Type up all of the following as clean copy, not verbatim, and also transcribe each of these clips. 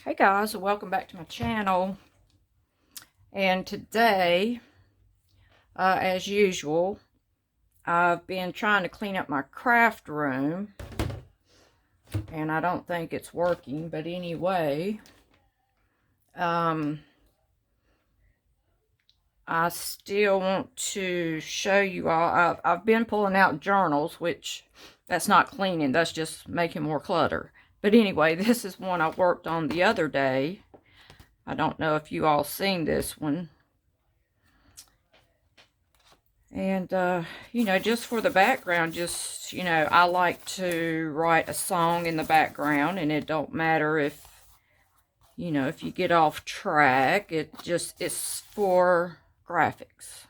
Hey guys, welcome back to my channel. And today, as usual, I've been trying to clean up my craft room, and I don't think it's working, but anyway, I still want to show you all. I've been pulling out journals, which that's not cleaning, that's just making more clutter. But anyway, this is one I worked on the other day. I don't know if you all seen this one. And, you know, just for the background, just, you know, I like to write a song in the background, and it don't matter if, you know, if you get off track, it's for graphics.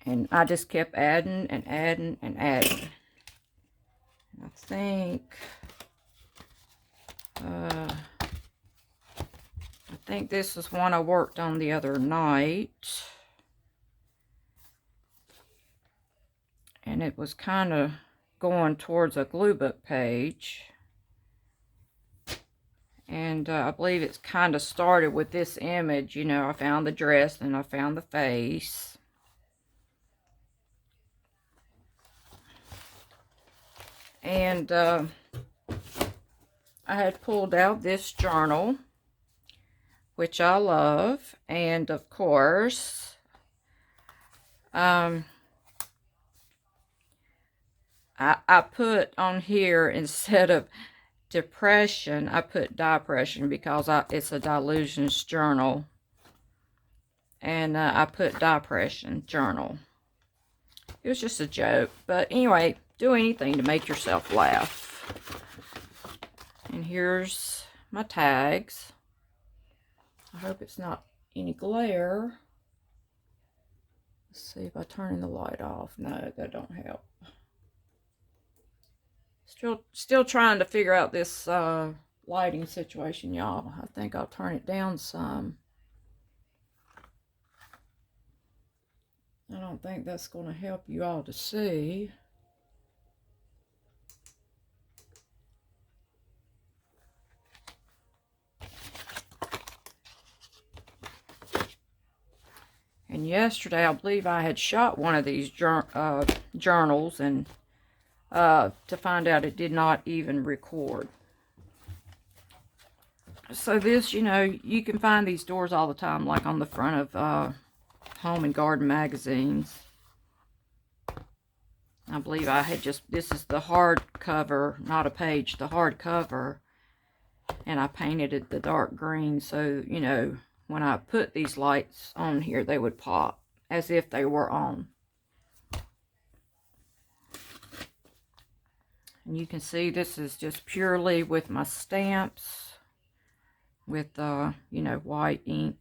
And I just kept adding and adding and adding. I think this is one I worked on the other night. And it was kind of going towards a glue book page. And I believe it's kind of started with this image. You know, I found the dress and I found the face. And I had pulled out this journal, which I love. And of course, I put on here, instead of depression, I put depression because it's a delusions journal. And I put depression journal. It was just a joke. But anyway, do anything to make yourself laugh. And here's my tags. I hope it's not any glare. Let's see if I turn the light off. No, that don't help. Still trying to figure out this lighting situation, y'all. I think I'll turn it down some. I don't think that's going to help you all to see. And yesterday, I believe I had shot one of these journals, and to find out it did not even record. So this, you know, you can find these doors all the time, like on the front of Home and Garden magazines. I believe I had this is the hard cover, not a page, the hard cover. And I painted it the dark green, so, you know, when I put these lights on here, they would pop as if they were on. And you can see this is just purely with my stamps, with, you know, white ink.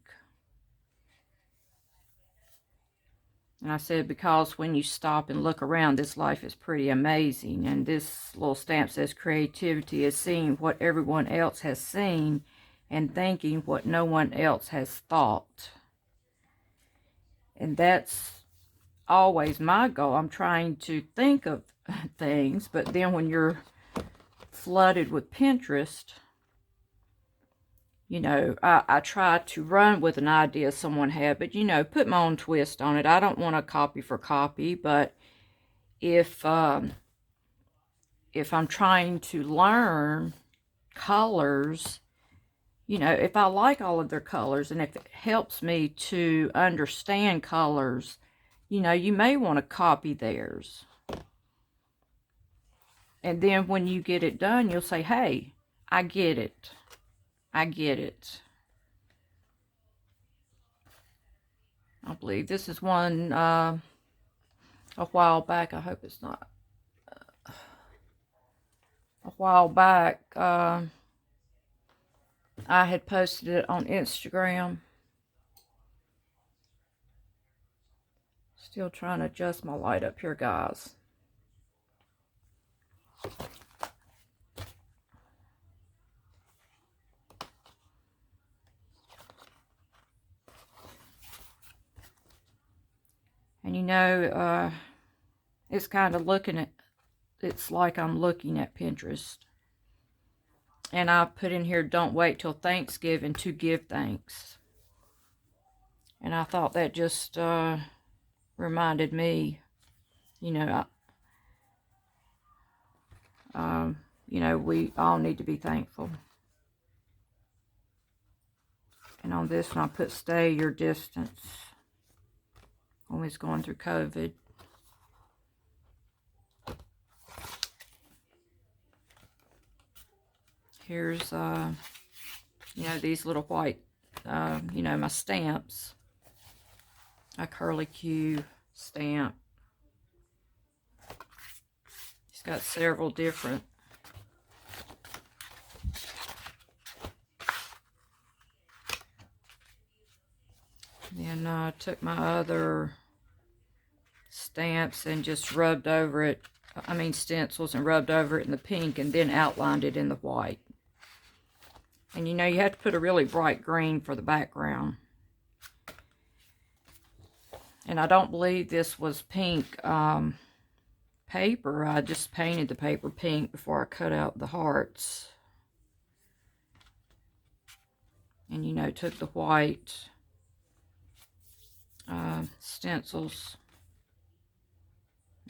And I said, because when you stop and look around, this life is pretty amazing. And this little stamp says, creativity is seeing what everyone else has seen and thinking what no one else has thought. And that's always my goal. I'm trying to think of things, but then when you're flooded with Pinterest, you know, I try to run with an idea someone had, but, you know, put my own twist on it. I don't want to copy for copy, but if I'm trying to learn colors, you know, if I like all of their colors, and if it helps me to understand colors, you know, you may want to copy theirs. And then when you get it done, you'll say, hey, I get it. I get it. I believe this is one a while back. I hope it's not. A while back, I had posted it on Instagram. Still trying to adjust my light up here, guys. And you know, it's kind of it's like I'm looking at Pinterest. And I put in here, don't wait till Thanksgiving to give thanks. And I thought that just reminded me, you know, you know, we all need to be thankful. And on this one, I put stay your distance. Always going through COVID. Here's, you know, these little white, you know, my stamps. A curly Q stamp. It's got several different. Then I took my other stamps and just rubbed over it. I mean stencils, and rubbed over it in the pink and then outlined it in the white. And you know, you have to put a really bright green for the background. And I don't believe this was pink paper. I just painted the paper pink before I cut out the hearts. And you know, took the white stencils.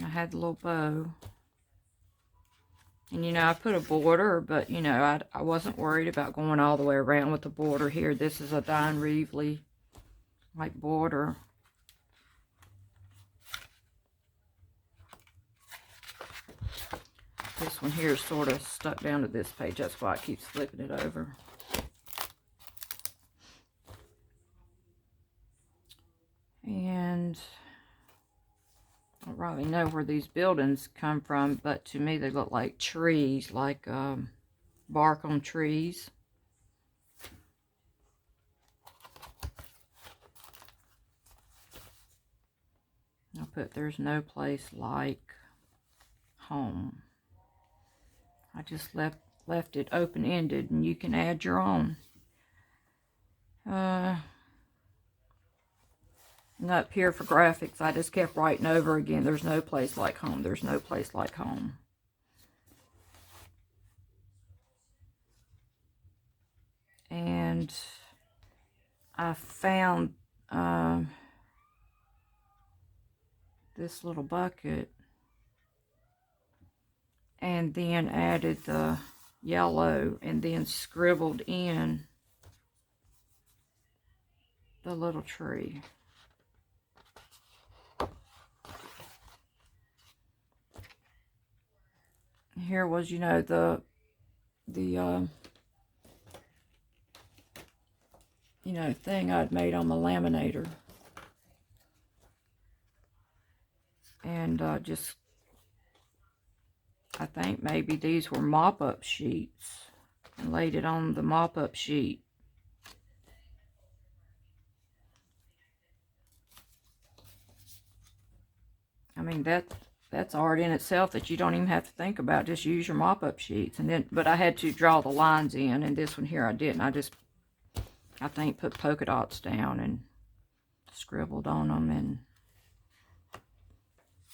I had the little bow. And you know, I put a border, but you know, I wasn't worried about going all the way around with the border here. This is a Dine Reevely like border. This one here is sort of stuck down to this page. That's why I keep flipping it over. And I don't really know where these buildings come from, but to me they look like trees, like bark on trees. I'll put there's no place like home. I just left it open-ended, and you can add your own. And up here for graphics, I just kept writing over again, there's no place like home, there's no place like home. And I found this little bucket, and then added the yellow, and then scribbled in the little tree. Here was, you know, the you know, thing I'd made on the laminator. And just, I think maybe these were mop-up sheets. And laid it on the mop-up sheet. I mean, that's art in itself that you don't even have to think about. Just use your mop-up sheets. And then, but I had to draw the lines in, and this one here I didn't. I just, I think, put polka dots down and scribbled on them. And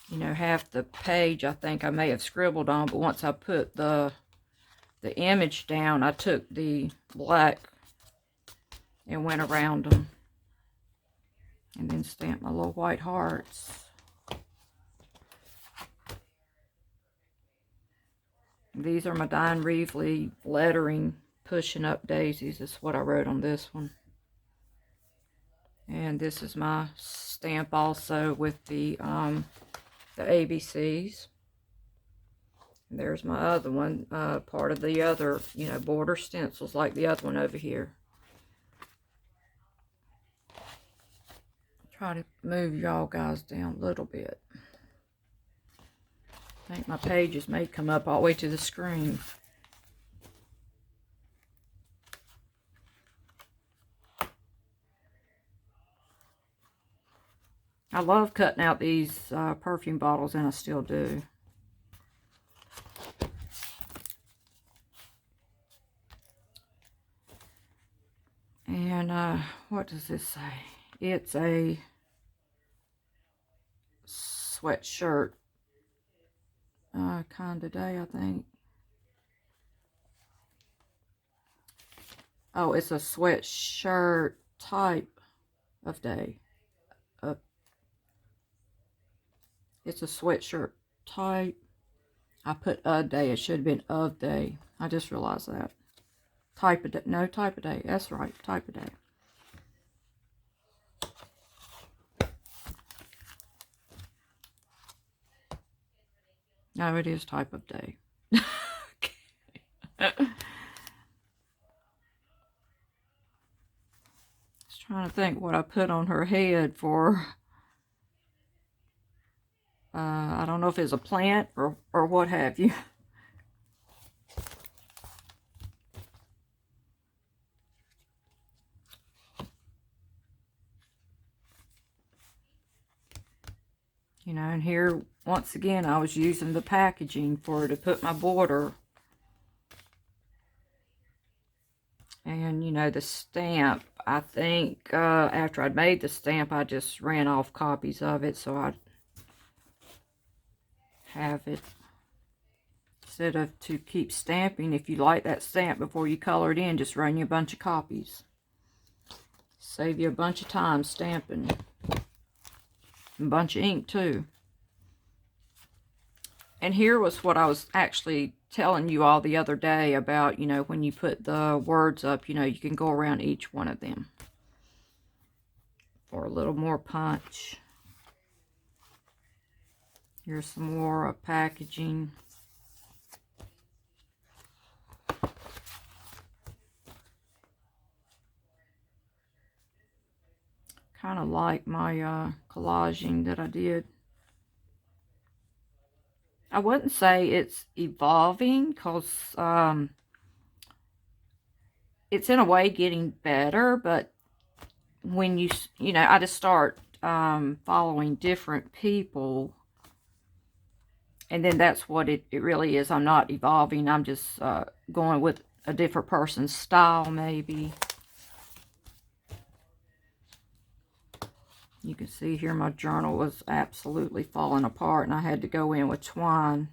you know, half the page I think I may have scribbled on, but once I put the image down, I took the black and went around them. And then stamped my little white hearts. These are my Dine Reevely lettering, pushing up daisies. That's what I wrote on this one. And this is my stamp also with the ABCs. And there's my other one, part of the other, you know, border stencils like the other one over here. Try to move y'all guys down a little bit. I think my pages may come up all the way to the screen. I love cutting out these perfume bottles, and I still do. And what does this say? It's a sweatshirt kind of day, I think. Oh, it's a sweatshirt type of day. It's a sweatshirt type. I put a day. It should have been of day. I just realized that. Type of day. No, type of day. That's right. Type of day. No, it is type of day. Just trying to think what I put on her head for. I don't know if it's a plant or what have you. You know, and here, once again, I was using the packaging to put my border. And, you know, the stamp, I think after I'd made the stamp, I just ran off copies of it so I'd have it. Instead of to keep stamping, if you like that stamp before you color it in, just run you a bunch of copies. Save you a bunch of time stamping. A bunch of ink too. And here was what I was actually telling you all the other day about, you know, when you put the words up, you know, you can go around each one of them for a little more punch. Here's some more packaging. Kind of like my collaging that I did. I wouldn't say it's evolving because it's in a way getting better, but when you know, I just start following different people, and then that's what it really is. I'm not evolving. I'm just going with a different person's style, maybe. You can see here my journal was absolutely falling apart, and I had to go in with twine.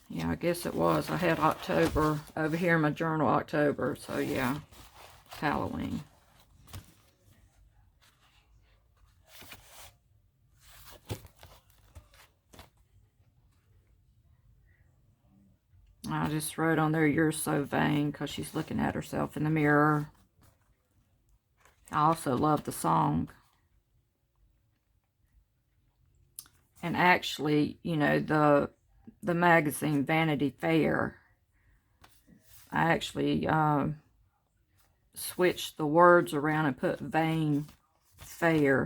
Yeah, I guess it was. I had October over here in my journal, October, so yeah, Halloween. I just wrote on there, "You're so vain," because she's looking at herself in the mirror. I also love the song. And actually, you know, the magazine Vanity Fair, I actually switched the words around and put vain fair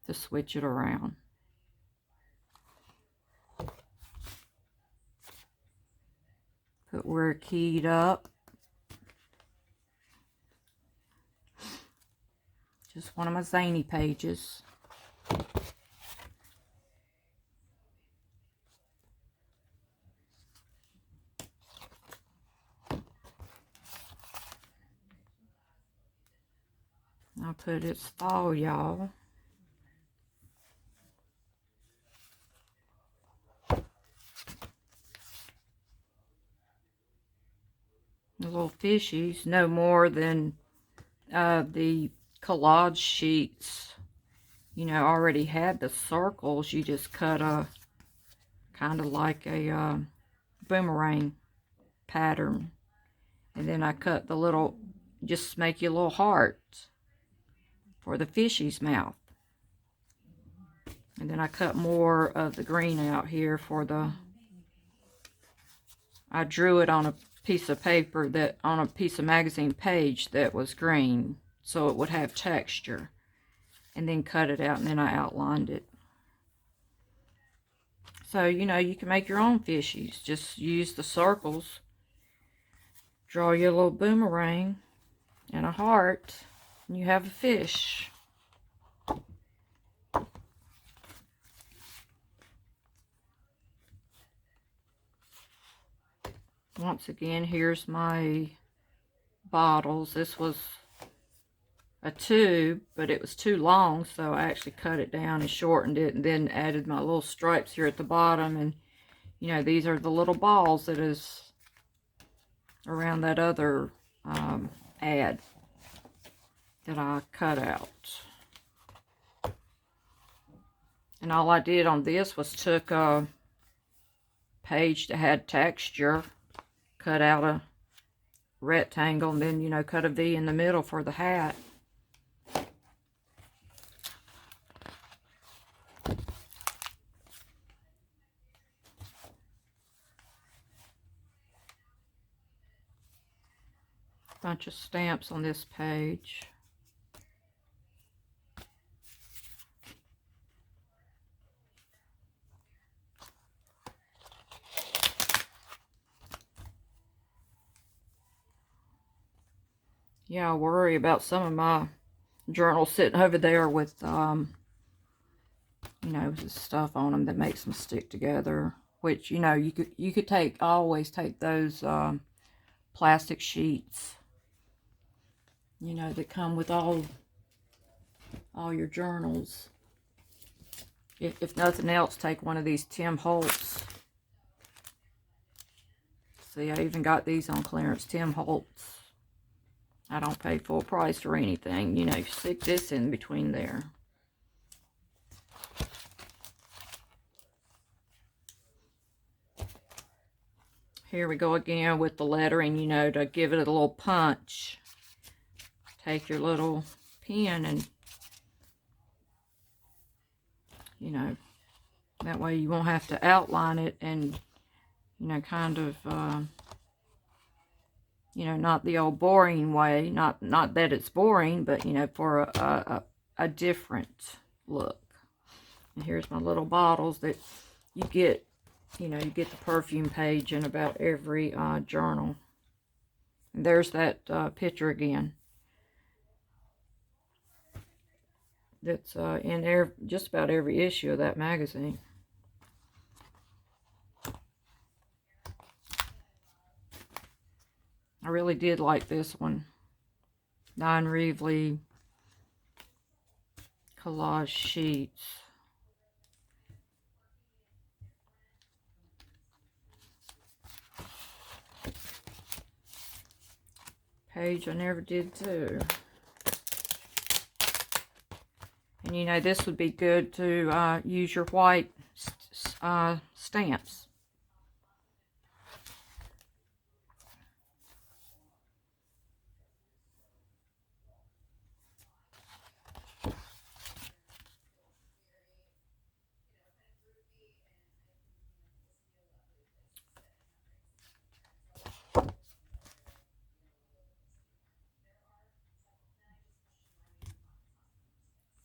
to switch it around. Put "we're keyed up." Just one of my zany pages. I put "it's fall, y'all." The little fishies, no more than the collage sheets, you know, already had the circles. You just cut a kind of like a boomerang pattern, and then I cut the little, just make you a little heart for the fishy's mouth, and then I cut more of the green out here for the, I drew it on a piece of paper, that on a piece of magazine page that was green, so it would have texture, and then cut it out, and then I outlined it. So, you know, you can make your own fishies. Just use the circles, draw your little boomerang and a heart, and you have a fish. Once again, here's my bottles. This was a tube, but it was too long, so I actually cut it down and shortened it, and then added my little stripes here at the bottom. And you know, these are the little balls that is around that other ad that I cut out. And all I did on this was took a page that had texture, cut out a rectangle, and then, you know, cut a V in the middle for the hat. Bunch of stamps on this page. Yeah, I worry about some of my journals sitting over there with, you know, stuff on them that makes them stick together. Which, you know, you could take, I always take those plastic sheets, you know, that come with all your journals. If nothing else, take one of these Tim Holtz. See, I even got these on clearance, Tim Holtz. I don't pay full price or anything. You know, stick this in between there. Here we go again with the lettering, you know, to give it a little punch. Take your little pen and, you know, that way you won't have to outline it and, you know, kind of, you know, not the old boring way, not that it's boring, but, you know, for a different look. And here's my little bottles that you get, you know, you get the perfume page in about every journal. And there's that picture again. That's in just about every issue of that magazine. I really did like this one. Don Reevely Collage Sheets. Page I never did too. And you know, this would be good to use your white stamps.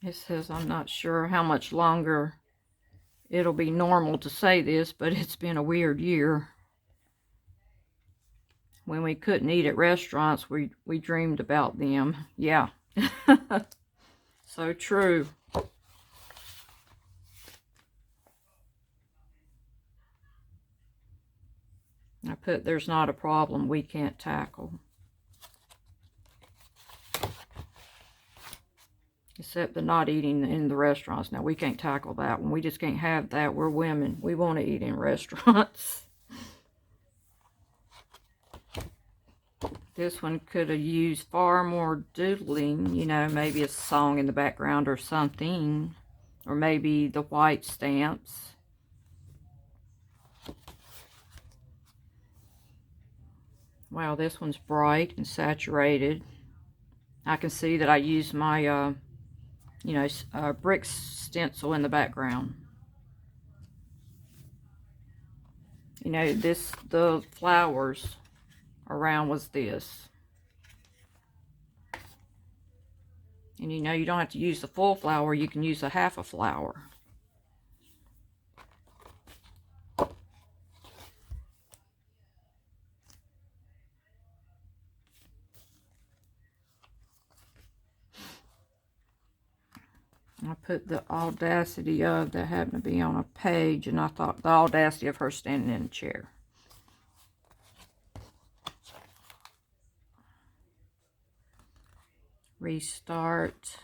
It says, I'm not sure how much longer it'll be normal to say this, but it's been a weird year. When we couldn't eat at restaurants, we dreamed about them. Yeah. So true. I put, there's not a problem we can't tackle. Except the not eating in the restaurants. Now, we can't tackle that one. We just can't have that. We're women. We want to eat in restaurants. This one could have used far more doodling. You know, maybe a song in the background or something. Or maybe the white stamps. Wow, this one's bright and saturated. I can see that I used my... you know, brick stencil in the background. You know, the flowers around was this. And you know, you don't have to use the full flower, you can use a half a flower. I put the audacity of that happened to be on a page, and I thought the audacity of her standing in a chair. restart.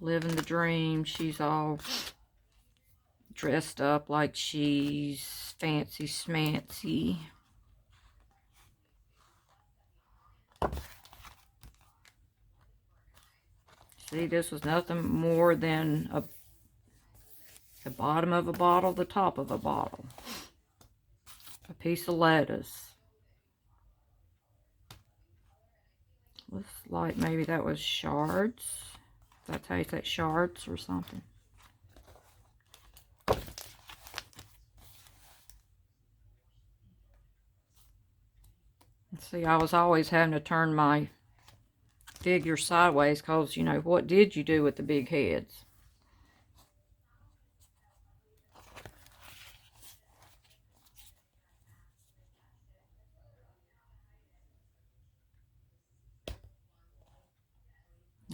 Living the dream. She's all dressed up like she's fancy schmancy. See, this was nothing more than the bottom of a bottle, the top of a bottle. A piece of lettuce. Looks like maybe that was shards. That's how you say shards or something. See, I was always having to turn my figure sideways because, you know, what did you do with the big heads?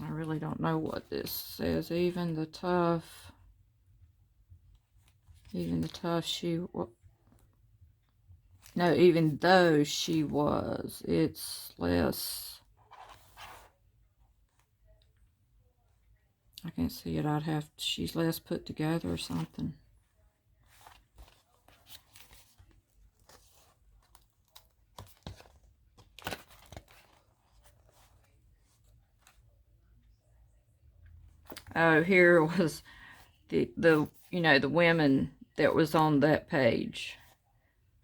I really don't know what this says. Even the tough she, no, even though she was, it's less, I can't see it, she's less put together or something. Oh, here was the you know, the women that was on that page.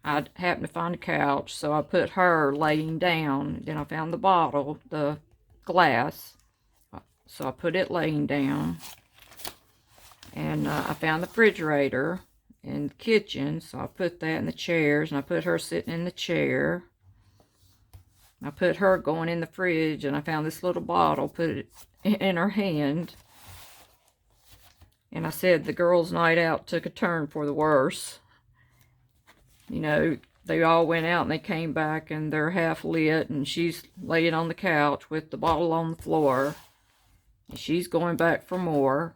I happened to find a couch, so I put her laying down. Then I found the bottle, the glass, so I put it laying down. And I found the refrigerator in the kitchen, so I put that in the chairs, and I put her sitting in the chair. I put her going in the fridge, and I found this little bottle, put it in her hand. And I said the girls' night out took a turn for the worse. You know, they all went out and they came back and they're half lit, and she's laying on the couch with the bottle on the floor. And she's going back for more.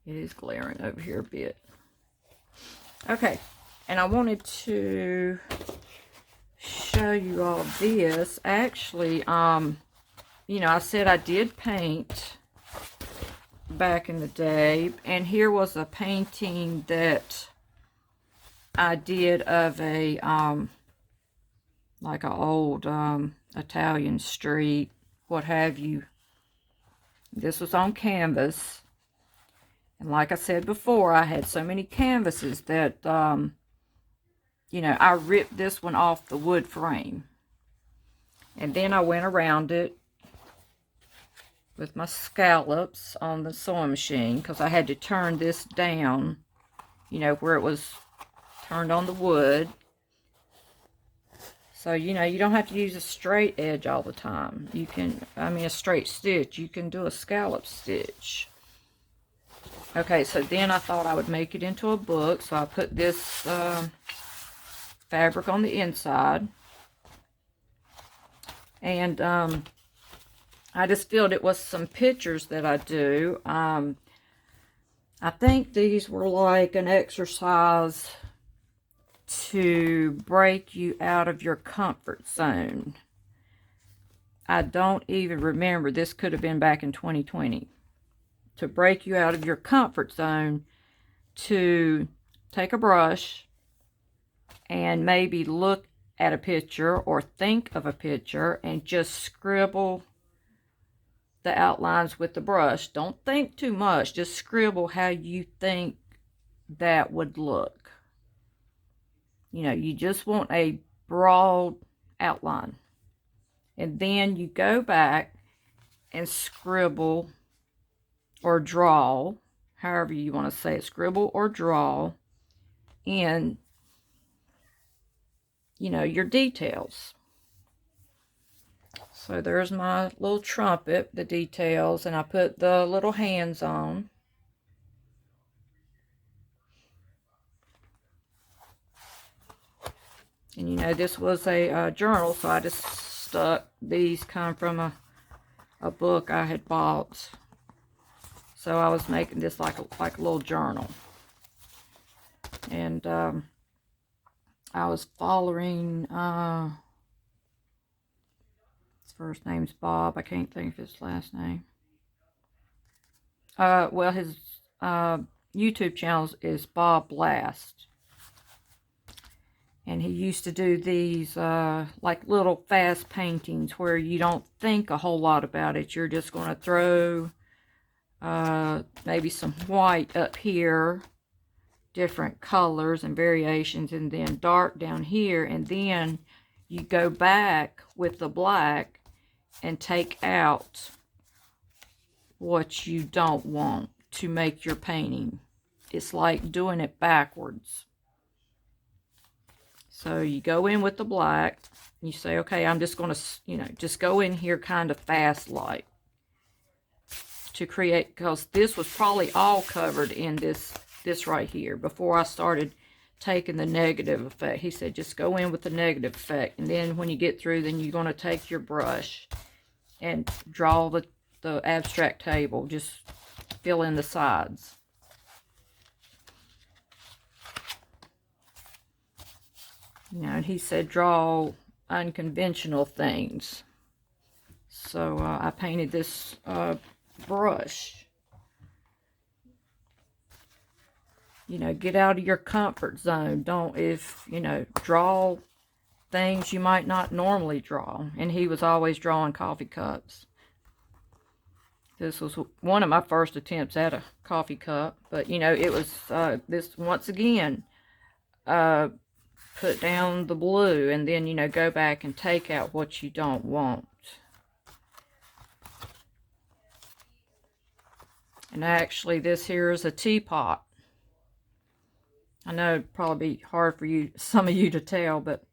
It is glaring over here a bit. Okay, and I wanted to show you all this. Actually, you know, I said I did paint back in the day, and here was a painting that I did of a, like an old Italian street, what have you. This was on canvas. And like I said before, I had so many canvases that, you know, I ripped this one off the wood frame. And then I went around it with my scallops on the sewing machine, because I had to turn this down, you know, where it was turned on the wood. So, you know, you don't have to use a straight edge all the time. You can, I mean, a straight stitch. You can do a scallop stitch. Okay, so then I thought I would make it into a book, so I put this fabric on the inside. And I just filled it with some pictures that I do. I think these were like an exercise to break you out of your comfort zone. I don't even remember. This could have been back in 2020. To break you out of your comfort zone, to take a brush and maybe look at a picture or think of a picture and just scribble the outlines with the brush. Don't think too much. Just scribble how you think that would look. You know, you just want a broad outline. And then you go back and scribble or draw, however you want to say it, scribble or draw in, you know, your details. So there's my little trumpet, the details, and I put the little hands on. And you know, this was a journal, so I just stuck, these come from a a book I had bought. So I was making this like a little journal. And I was following, his first name's Bob. I can't think of his last name. Well, his YouTube channel is Bob Blast. And he used to do these like little fast paintings where you don't think a whole lot about it. You're just going to throw maybe some white up here, different colors and variations, and then dark down here, and then you go back with the black and take out what you don't want to make your painting. It's like doing it backwards. So you go in with the black, you say, okay, I'm just going to, you know, just go in here kind of fast like to create, because this was probably all covered in this right here before I started taking the negative effect. He said, just go in with the negative effect. And then when you get through, then you're going to take your brush and draw the abstract table. Just fill in the sides. You know, and he said draw unconventional things. So I painted this brush. You know, get out of your comfort zone. Draw things you might not normally draw. And he was always drawing coffee cups. This was one of my first attempts at a coffee cup. But, you know, it was this, once again, put down the blue, and then, you know, go back and take out what you don't want. And actually, this here is a teapot. I know it'd probably be hard for you, some of you, to tell, but,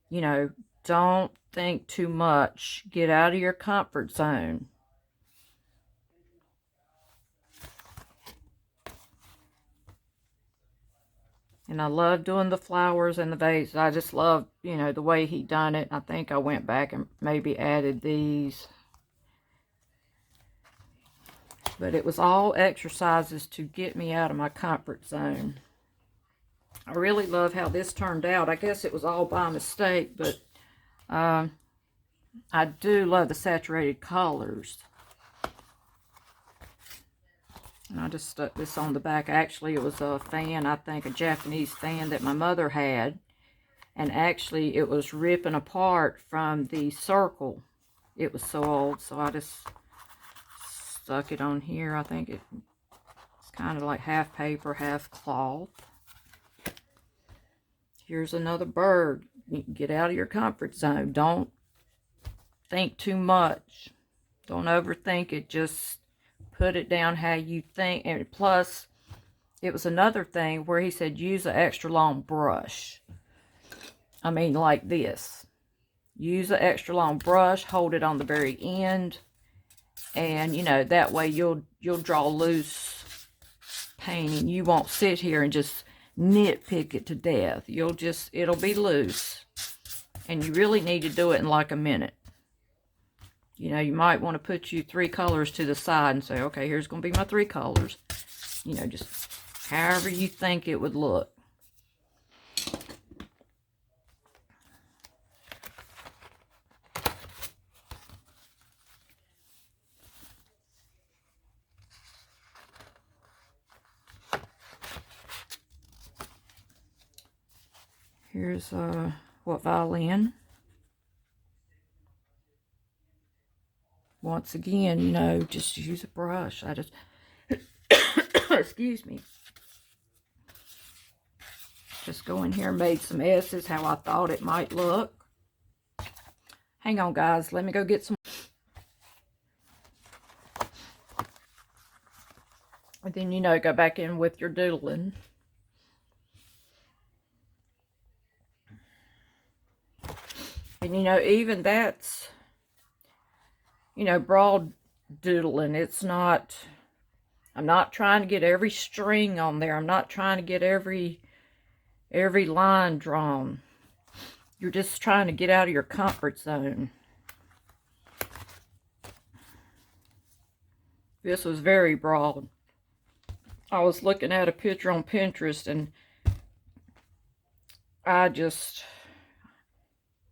you know, don't think too much. Get out of your comfort zone. And I love doing the flowers and the vases. I just love, you know, the way he done it. I think I went back and maybe added these. But it was all exercises to get me out of my comfort zone. I really love how this turned out. I guess it was all by mistake, but I do love the saturated colors. And I just stuck this on the back. Actually, it was a fan, I think, a Japanese fan that my mother had. And actually, it was ripping apart from the circle. It was so old, so I just stuck it on here. I think it's kind of like half paper, half cloth. Here's another bird. Get out of your comfort zone. Don't think too much. Don't overthink it. Just put it down how you think. And plus, it was another thing where he said use an extra long brush. I mean, like this. Use an extra long brush. Hold it on the very end. And, you know, that way you'll draw loose painting. You won't sit here and just nitpick it to death. It'll be loose. And you really need to do it in like a minute. You know, you might want to put you 3 colors to the side and say, okay, here's going to be my 3 colors. You know, just however you think it would look. Here's what violin. Once again, you know, just use a brush. I just, excuse me. Just go in here and made some S's how I thought it might look. Hang on, guys. Let me go get some. And then, you know, go back in with your doodling. And, you know, even that's, you know, broad doodling. It's not, I'm not trying to get every string on there. I'm not trying to get every line drawn. You're just trying to get out of your comfort zone. This was very broad. I was looking at a picture on Pinterest, and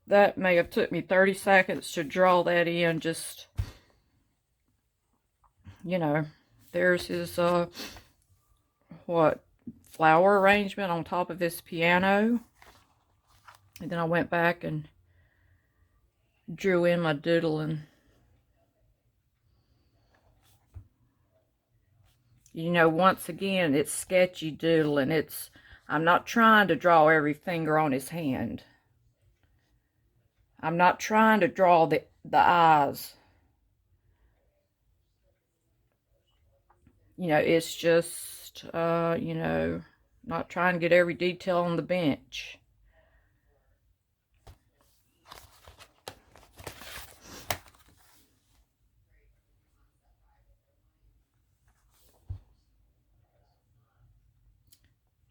that may have took me 30 seconds to draw that in. Just, you know, there's his, flower arrangement on top of his piano. And then I went back and drew in my doodling. You know, once again, it's sketchy doodling. I'm not trying to draw every finger on his hand. I'm not trying to draw the eyes. You know, it's just, you know, not trying to get every detail on the bench.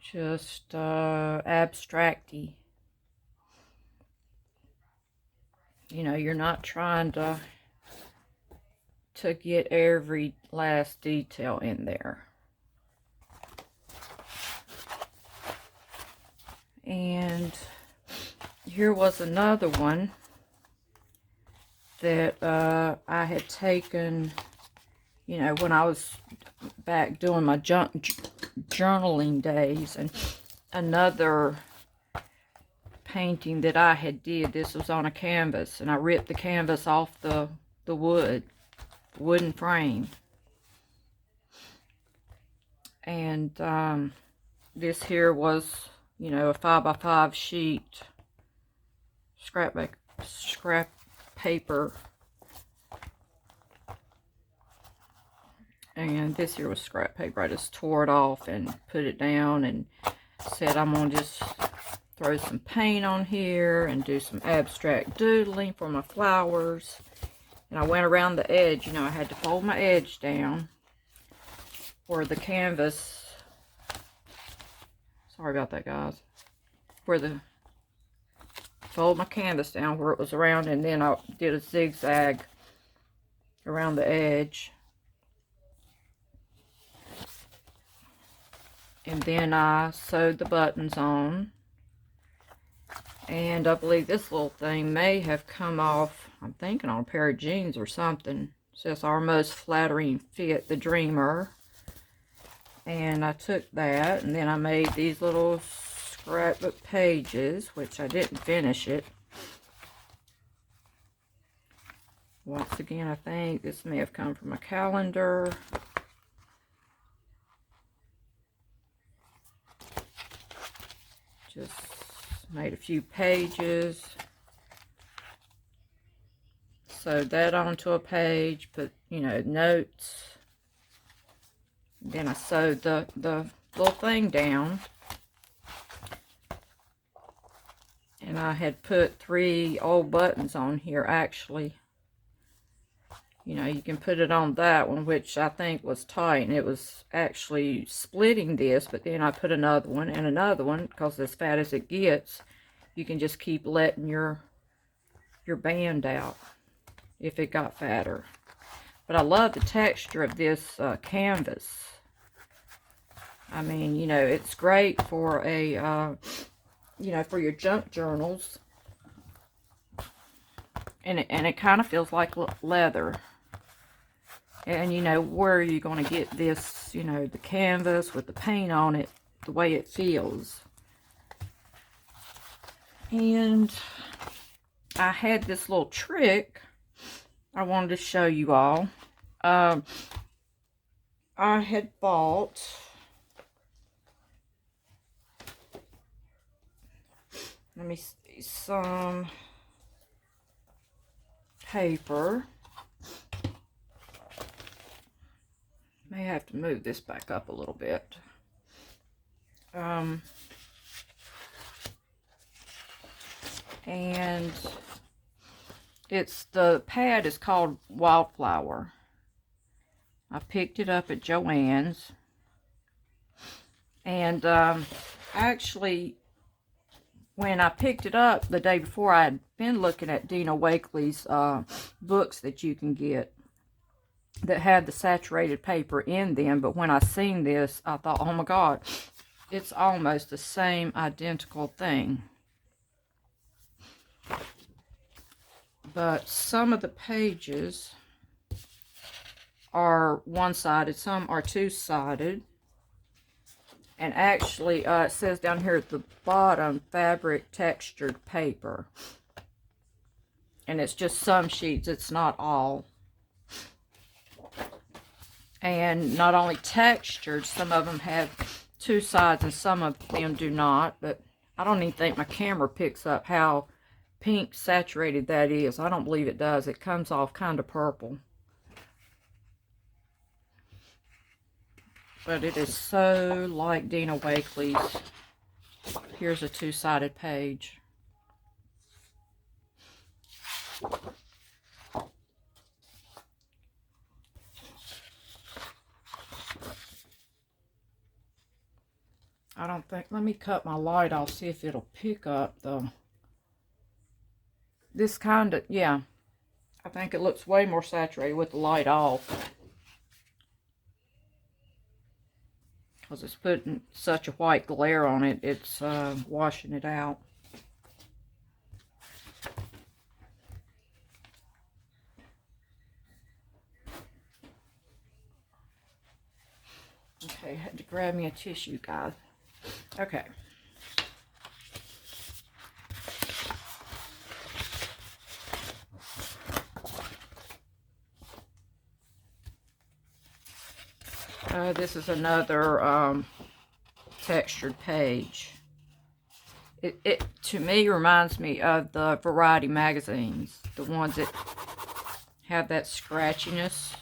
Just abstracty. You know, you're not trying to get every last detail in there. And here was another one that I had taken, you know, when I was back doing my journaling days. And another painting that I had did, this was on a canvas, and I ripped the canvas off the wooden frame. And this here was, you know, a 5x5 sheet scrap paper. And this here was scrap paper. I just tore it off and put it down and said I'm going to just throw some paint on here and do some abstract doodling for my flowers. And I went around the edge. You know, I had to fold my edge down where the canvas, sorry about that, guys, fold my canvas down where it was around, and then I did a zigzag around the edge. And then I sewed the buttons on. And I believe this little thing may have come off, I'm thinking, on a pair of jeans or something. It says our most flattering fit, the Dreamer. And I took that, and then I made these little scrapbook pages, which I didn't finish it. Once again, I think this may have come from a calendar. Just made a few pages, sewed that onto a page, put, you know, notes. Then I sewed the little thing down, and I had put 3 old buttons on here. Actually, you know, you can put it on that one, which I think was tight, and it was actually splitting this, but then I put another one and another one, because as fat as it gets, you can just keep letting your band out if it got fatter. But I love the texture of this canvas. I mean, you know, it's great for a, you know, for your junk journals. And it kind of feels like leather. And, you know, where are you going to get this, you know, the canvas with the paint on it, the way it feels. And I had this little trick I wanted to show you all. I had bought, let me see, some paper. May have to move this back up a little bit. And the pad is called Wildflower. I picked it up at Joann's. And actually, when I picked it up the day before, I had been looking at Dina Wakley's books that you can get. that had the saturated paper in them, but when I seen this, I thought, oh my God, it's almost the same identical thing. But some of the pages are one-sided, some are two-sided. And actually, it says down here at the bottom, fabric textured paper. And it's just some sheets, it's not all. And not only textured, some of them have two sides and some of them do not. But I don't even think my camera picks up how pink saturated that is. I don't believe it does. It comes off kind of purple. But it is so like Dina Wakley's. Here's a two-sided page. I don't think, let me cut my light off, see if it'll pick up this kind of, yeah. I think it looks way more saturated with the light off. Because it's putting such a white glare on it, it's washing it out. Okay, had to grab me a tissue, guys. Okay. This is another textured page. It to me reminds me of the variety magazines, the ones that have that scratchiness.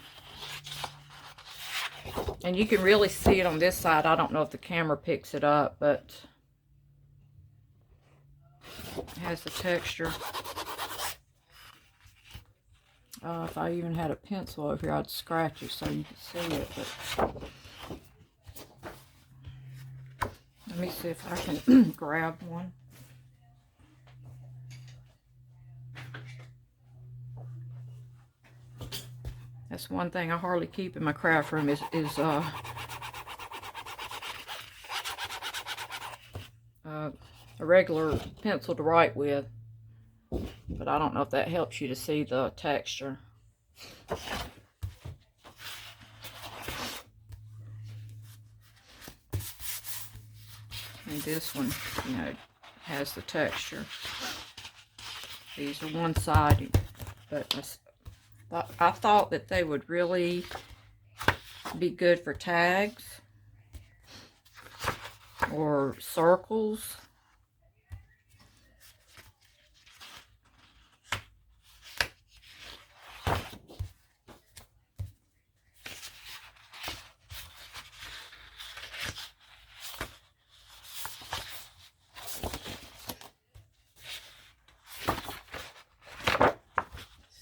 And you can really see it on this side. I don't know if the camera picks it up, but it has the texture. If I even had a pencil over here, I'd scratch it so you can see it. But let me see if I can grab one. That's one thing I hardly keep in my craft room is a regular pencil to write with. But I don't know if that helps you to see the texture. And this one, you know, has the texture. These are one-sided, but I thought that they would really be good for tags or circles.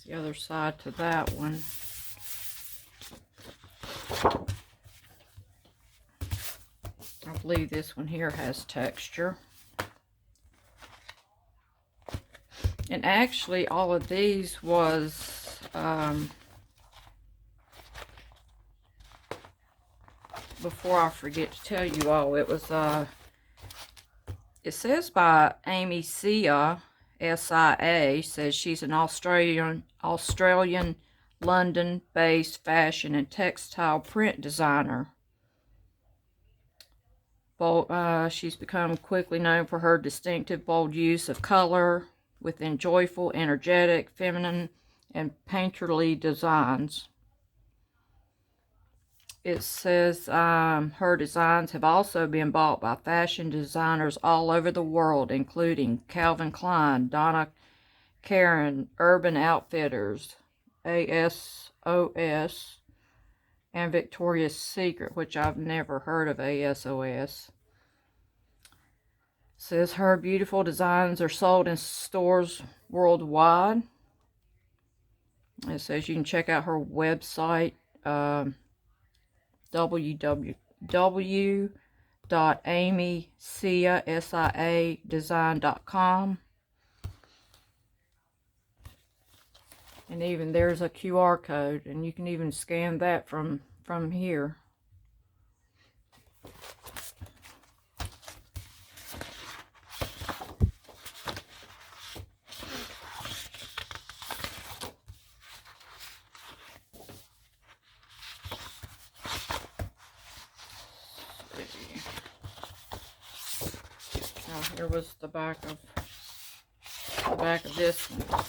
The other side to that one. I believe this one here has texture. And actually all of these was before I forget to tell you all, it was it says by Amy Sia, SIA, says she's an Australian London-based fashion and textile print designer. She's become quickly known for her distinctive, bold use of color within joyful, energetic, feminine, and painterly designs. It says her designs have also been bought by fashion designers all over the world, including Calvin Klein, Donna Karan, Urban Outfitters, ASOS, and Victoria's Secret, which I've never heard of ASOS. It says her beautiful designs are sold in stores worldwide. It says you can check out her website, www.amysiadesign.com. And even there's a QR code, and you can even scan that from here. Now here was the back of this one.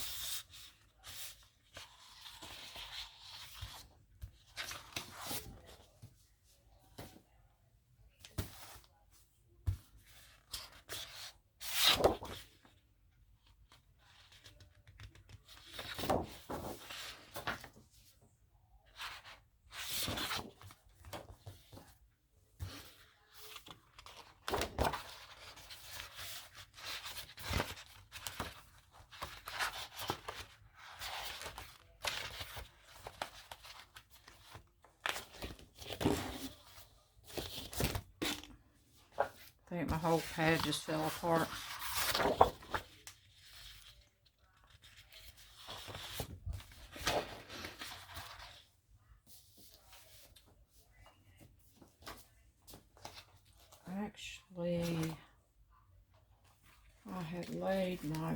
I think my whole pad just fell apart. Actually, I had laid my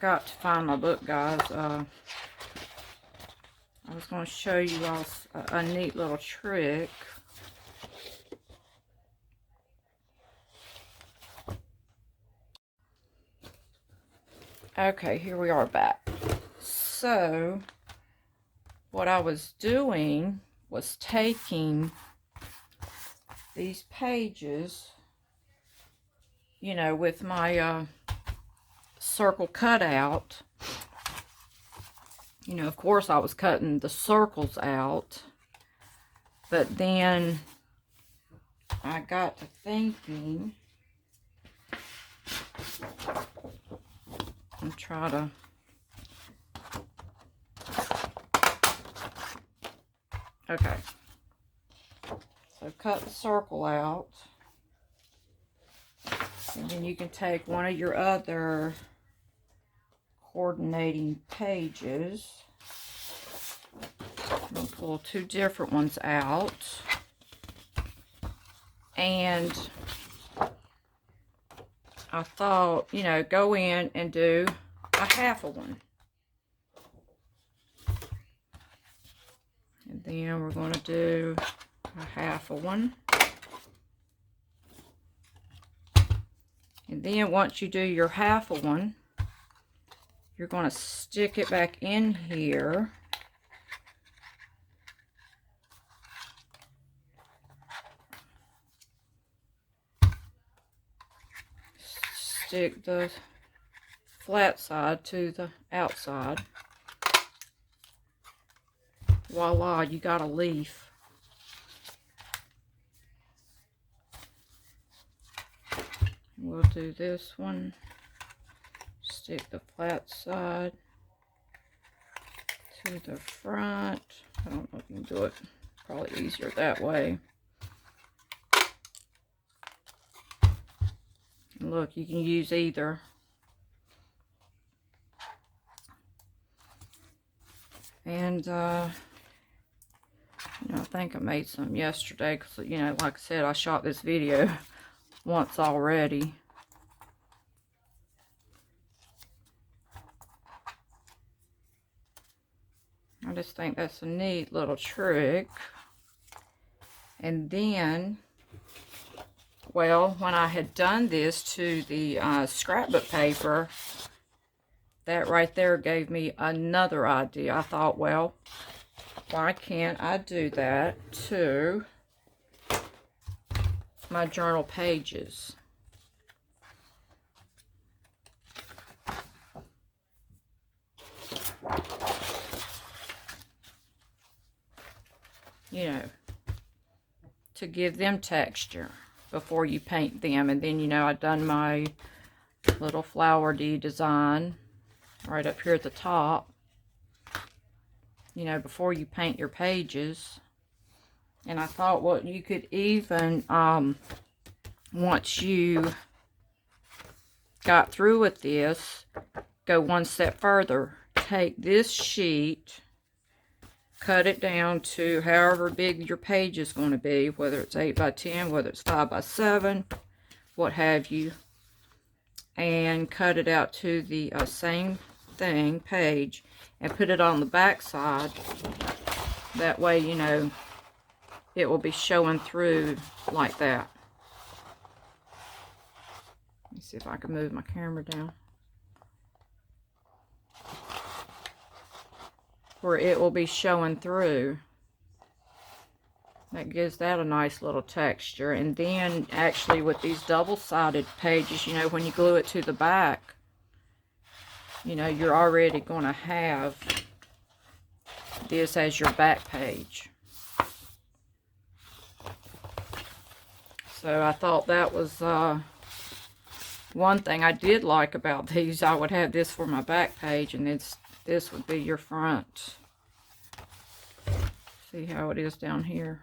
got to find my book, guys. I was going to show you all a neat little trick. Okay, here we are back. So, what I was doing was taking these pages, you know, with my circle cutout. You know, of course I was cutting the circles out, but then I got to thinking, and try to okay, so cut the circle out, and then you can take one of your other coordinating pages and pull two different ones out, and I thought, you know, go in and do a half of one. And then we're going to do a half of one. And then once you do your half of one, you're going to stick it back in here. Stick the flat side to the outside. Voila, you got a leaf. We'll do this one. Stick the flat side to the front. I don't know if you can do it. Probably easier that way. And look, you can use either. And you know, I think I made some yesterday because, you know, like I said, I shot this video once already. I just think that's a neat little trick. And then, well, when I had done this to the scrapbook paper, that right there gave me another idea. I thought, well, why can't I do that to my journal pages? You know, to give them texture before you paint them. And then, you know, I've done my little flowery design right up here at the top, you know, before you paint your pages. And I thought, well, you could even, once you got through with this, go one step further. Take this sheet, cut it down to however big your page is going to be, whether it's 8 by 10, whether it's 5 by 7, what have you, and cut it out to the same thing, page, and put it on the back side. That way, you know, it will be showing through like that. Let me see if I can move my camera down, where it will be showing through. That gives that a nice little texture. And then actually with these double-sided pages, you know, when you glue it to the back, you know, you're already going to have this as your back page. So I thought that was one thing I did like about these. I would have this for my back page, and this would be your front. See how it is down here.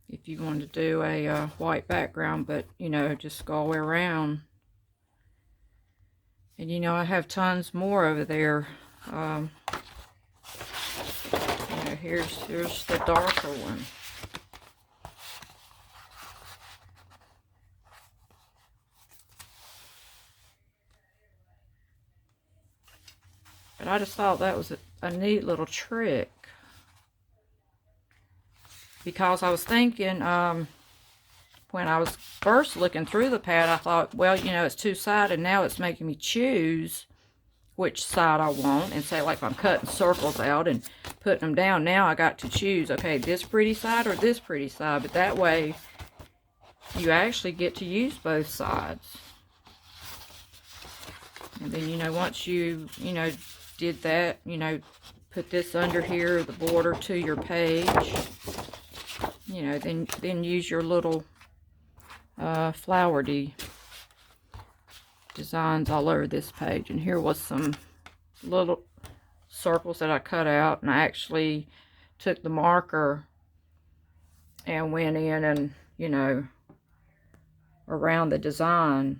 If you want to do a white background, but you know, just go all the way around. And you know, I have tons more over there. You know, here's the darker one. But I just thought that was a neat little trick. Because I was thinking, when I was first looking through the pad, I thought, well, you know, it's two-sided. Now it's making me choose which side I want. And say, like, if I'm cutting circles out and putting them down, now I got to choose, okay, this pretty side or this pretty side. But that way, you actually get to use both sides. And then, you know, once you know, did that, you know, put this under here, the border to your page. You know, then use your little flowery designs all over this page. And here was some little circles that I cut out, and I actually took the marker and went in and, you know, around the design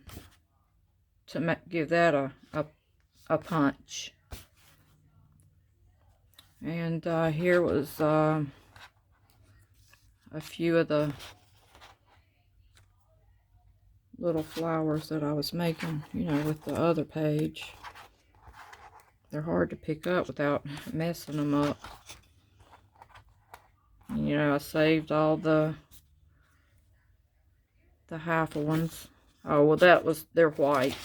to give that a punch. And here was a few of the little flowers that I was making, you know, with the other page. They're hard to pick up without messing them up. And, you know, I saved all the half ones. Oh, well, they're white.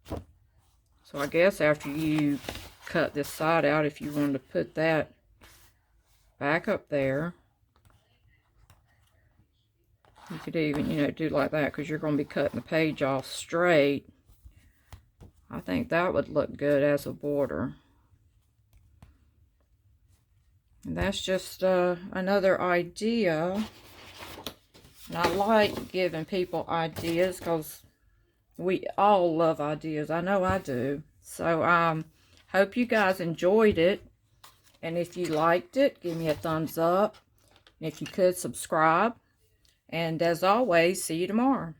So I guess after you cut this side out, if you wanted to put that back up there, you could even, you know, do like that, because you're going to be cutting the page off straight. I think that would look good as a border. And that's just another idea. And I like giving people ideas, because we all love ideas. I know I do. So, hope you guys enjoyed it. And if you liked it, give me a thumbs up. And if you could, subscribe. And as always, see you tomorrow.